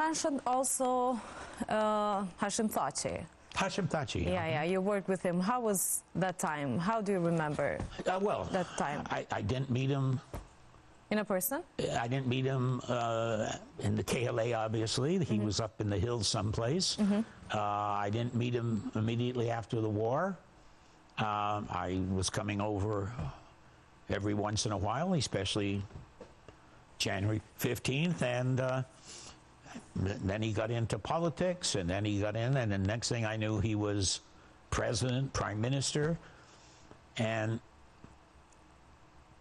mentioned also Hashim Thaci. Hashim Thaci. Yeah, you worked with him. How was that time? How do you remember that time? I didn't meet him. In a person? I didn't meet him in the KLA, obviously. He was up in the hills someplace. I didn't meet him immediately after the war. I was coming over every once in a while, especially January 15th, and then he got into politics, and then he got in, and the next thing I knew, he was president, prime minister, and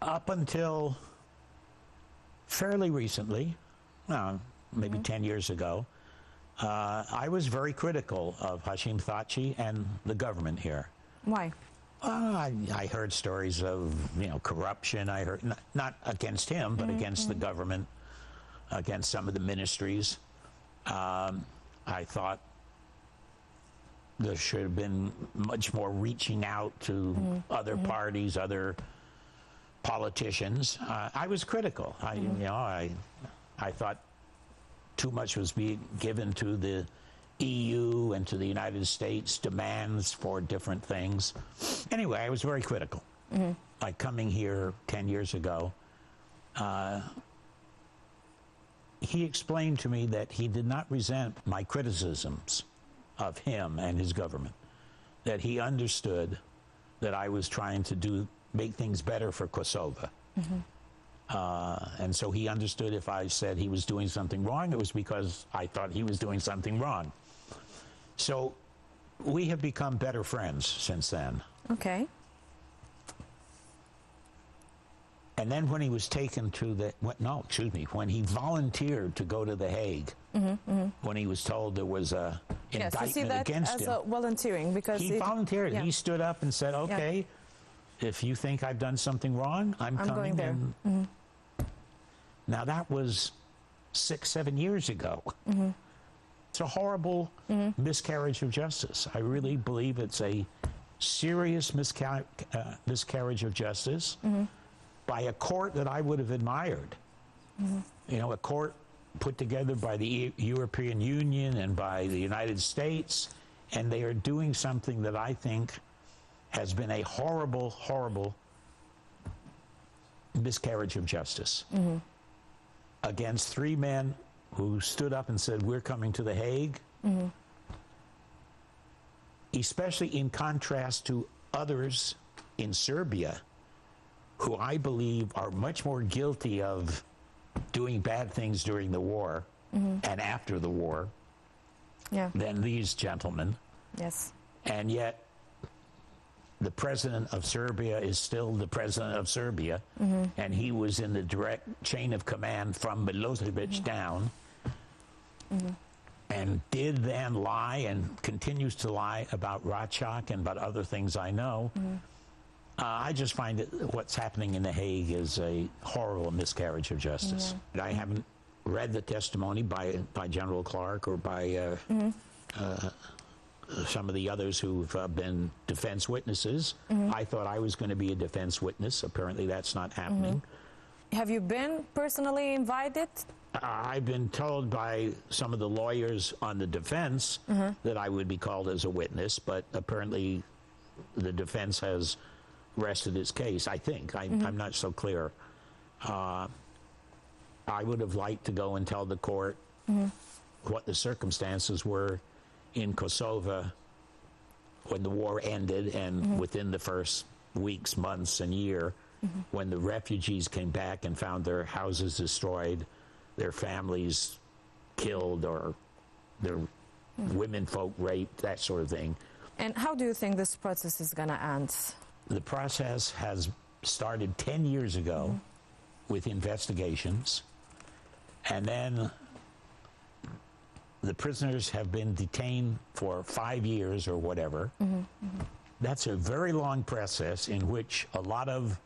up until fairly recently, maybe 10 years ago, I was very critical of Hashim Thaci and the government here. Why? I heard stories of, corruption. I heard, not against him, but against the government, against some of the ministries. I thought there should have been much more reaching out to other parties, other politicians. I was critical. I thought too much was being given to the EU and to the United States, demands for different things. Anyway, I was very critical. Like coming here 10 years ago, he explained to me that he did not resent my criticisms of him and his government, that he understood that I was trying to make things better for Kosovo. And so he understood if I said he was doing something wrong, it was because I thought he was doing something wrong. So we have become better friends since then. Okay. And then when he was taken to when he volunteered to go to The Hague, when he was told there was a indictment against him. As volunteering, because he volunteered. He stood up and said, okay, if you think I've done something wrong, I'm coming going there. Now that was 6-7 years ago. It's a horrible miscarriage of justice. I really believe it's a serious miscarriage of justice by a court that I would have admired. A court put together by the European Union and by the United States, and they are doing something that I think has been a horrible, horrible miscarriage of justice against 3 men who stood up and said, we're coming to The Hague, especially in contrast to others in Serbia who I believe are much more guilty of doing bad things during the war and after the war than these gentlemen. Yes. And yet the president of Serbia is still the president of Serbia, and he was in the direct chain of command from Milosevic down, and did then lie and continues to lie about Recak and about other things I know. I just find that what's happening in The Hague is a horrible miscarriage of justice. I haven't read the testimony by General Clark or by some of the others who've been defense witnesses. I thought I was going to be a defense witness. Apparently that's not happening. Have you been personally invited? I've been told by some of the lawyers on the defense that I would be called as a witness, but apparently the defense has rested its case, I think. I'm not so clear. I would have liked to go and tell the court what the circumstances were in Kosovo when the war ended, and within the first weeks, months, and year, when the refugees came back and found their houses destroyed, their families killed, or their women folk raped, that sort of thing. And how do you think this process is going to end? The process has started 10 years ago with investigations, and then the prisoners have been detained for 5 years or whatever. That's a very long process in which a lot of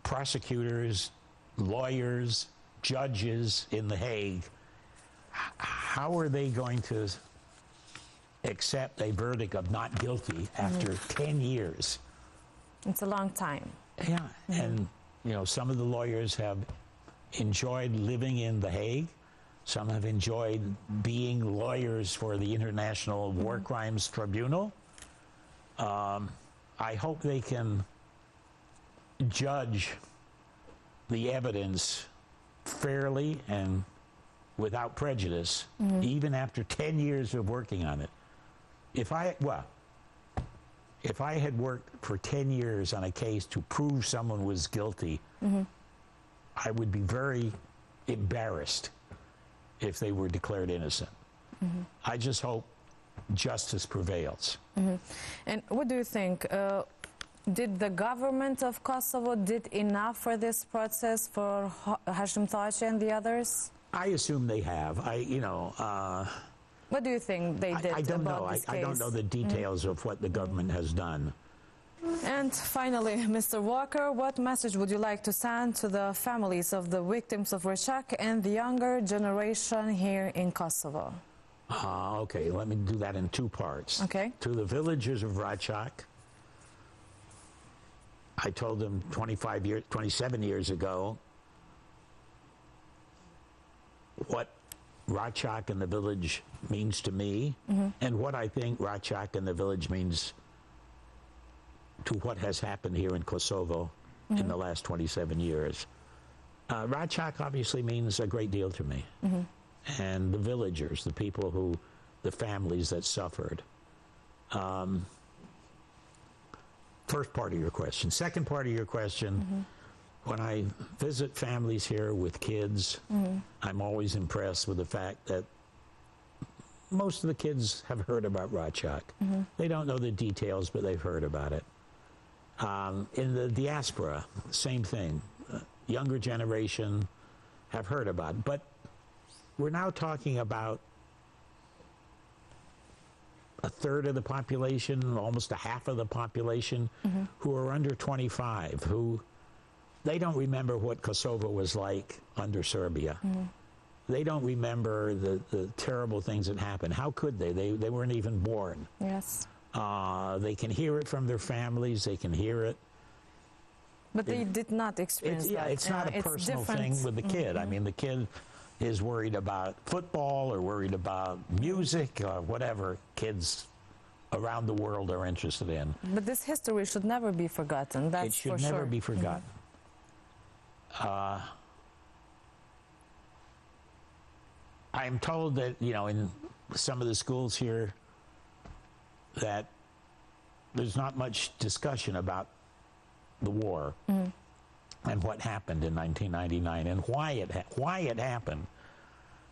prosecutors, lawyers, judges in The Hague, how are they going to accept a verdict of not guilty after 10 years? It's a long time. Yeah, and some of the lawyers have enjoyed living in The Hague. Some have enjoyed being lawyers for the International War Crimes Tribunal. I hope they can judge the evidence fairly and without prejudice, even after 10 years of working on it. If I had worked for 10 years on a case to prove someone was guilty, I would be very embarrassed if they were declared innocent. I just hope justice prevails. And what do you think? Did the government of Kosovo did enough for this process for Hashim Thaci and the others? I assume they have. What do you think they did? I don't about know. this I don't know the details of what the government has done. And finally, Mr. Walker, what message would you like to send to the families of the victims of Recak and the younger generation here in Kosovo? Okay, let me do that in two parts. Okay. To the villagers of Recak, I told them 27 years ago what Recak and the village means to me, and what I think Recak and the village means to what has happened here in Kosovo in the last 27 years. Recak obviously means a great deal to me. And the villagers, the people who, the families that suffered. First part of your question. Second part of your question, when I visit families here with kids, I'm always impressed with the fact that most of the kids have heard about Recak. They don't know the details, but they've heard about it. In the diaspora, same thing. Younger generation have heard about it. But we're now talking about a third of the population, almost a half of the population, who are under 25, who they don't remember what Kosovo was like under Serbia. They don't remember the terrible things that happened. How could they? They weren't even born. Yes. They can hear it from their families. They can hear it. But they did not experience that. Yeah, it's not a personal thing with the kid. I mean, the kid is worried about football or worried about music or whatever kids around the world are interested in. But this history should never be forgotten. That's it should for sure. never be forgotten. I'm told that, you know, in some of the schools here that there's not much discussion about the war and what happened in 1999 and why it happened,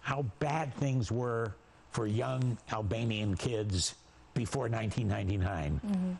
how bad things were for young Albanian kids before 1999.